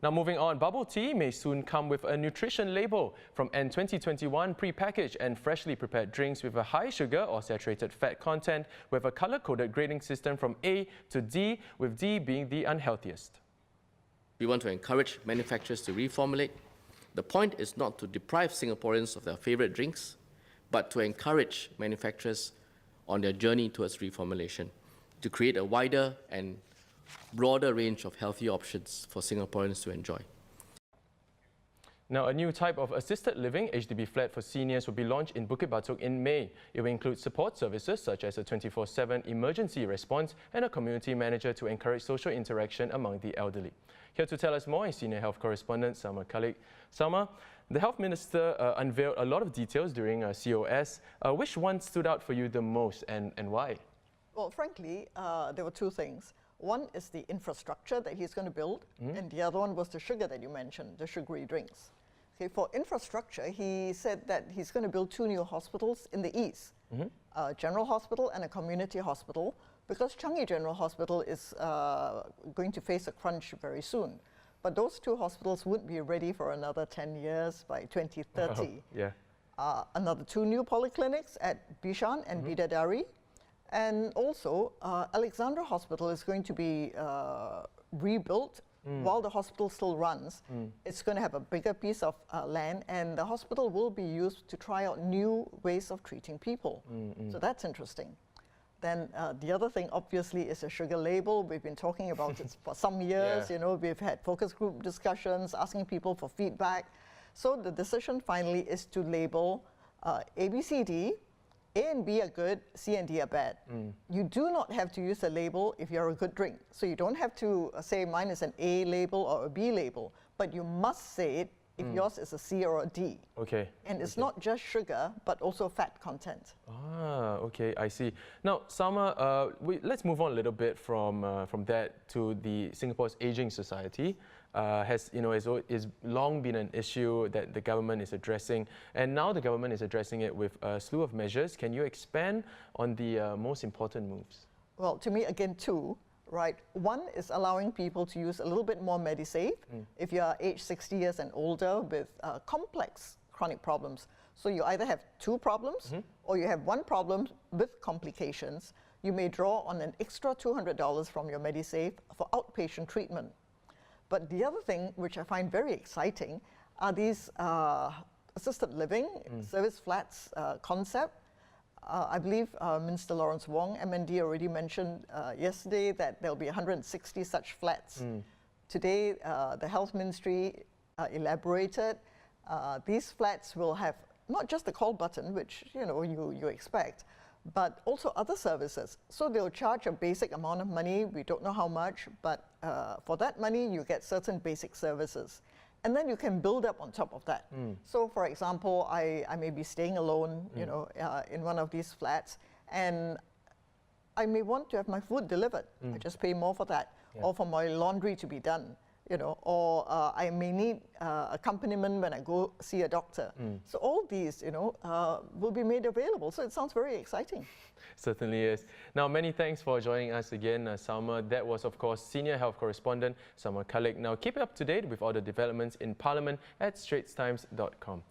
Now moving on, bubble tea may soon come with a nutrition label. From end 2021, pre-packaged and freshly prepared drinks with a high sugar or saturated fat content with a color-coded grading system from A to D, with D being the unhealthiest. We want to encourage manufacturers to reformulate. The point is not to deprive Singaporeans of their favorite drinks, but to encourage manufacturers on their journey towards reformulation, to create a wider and broader range of healthy options for Singaporeans to enjoy. Now, a new type of assisted living HDB flat for seniors will be launched in Bukit Batok in May. It will include support services such as a 24/7 emergency response and a community manager to encourage social interaction among the elderly. Here to tell us more is Senior Health Correspondent Salma Khalik. Salma, the Health Minister unveiled a lot of details during COS. Which one stood out for you the most and why? Well, frankly, there were two things. One is the infrastructure that he's going to build, and the other one was the sugar that you mentioned, the sugary drinks. Okay, for infrastructure, he said that he's going to build 2 new hospitals in the east, a general hospital and a community hospital, because Changi General Hospital is going to face a crunch very soon. But those 2 hospitals wouldn't be ready for another 10 years by 2030. Yeah. Another 2 new polyclinics at Bishan and Bidadari. And also, Alexandra Hospital is going to be rebuilt while the hospital still runs. It's going to have a bigger piece of land, and the hospital will be used to try out new ways of treating people. So that's interesting. Then the other thing, obviously, is a sugar label. We've been talking about it for some years. You know, we've had focus group discussions, asking people for feedback. So the decision finally is to label A, B, C, D. A and B are good, C and D are bad. You do not have to use a label if you're a good drink. So you don't have to say mine is an A label or a B label, but you must say it if yours is a C or a D. Okay. And it's not just sugar, but also fat content. Ah, okay, I see. Now, Salma, let's move on a little bit from that to the Singapore's ageing society. Has long been an issue that the government is addressing, and now the government is addressing it with a slew of measures. Can you expand on the most important moves? Well, to me, again, 2. Right. One is allowing people to use a little bit more MediSave if you are age 60 years and older with complex chronic problems. So you either have 2 problems or you have 1 problem with complications. You may draw on an extra $200 from your MediSave for outpatient treatment. But the other thing, which I find very exciting, are these assisted living service flats concept. I believe Minister Lawrence Wong, MND, already mentioned yesterday that there will be 160 such flats. Today, the Health Ministry elaborated. These flats will have not just the call button, which you expect, but also other services. So they'll charge a basic amount of money. We don't know how much, but for that money, you get certain basic services. And then you can build up on top of that. So, for example, I may be staying alone, in one of these flats, and I may want to have my food delivered. I just pay more for that, or for my laundry to be done, or I may need accompaniment when I go see a doctor. So all these, will be made available. So it sounds very exciting. Certainly is. Now, many thanks for joining us again, Salma. That was, of course, Senior Health Correspondent Salma Khalik. Now, keep up to date with all the developments in Parliament at straitstimes.com.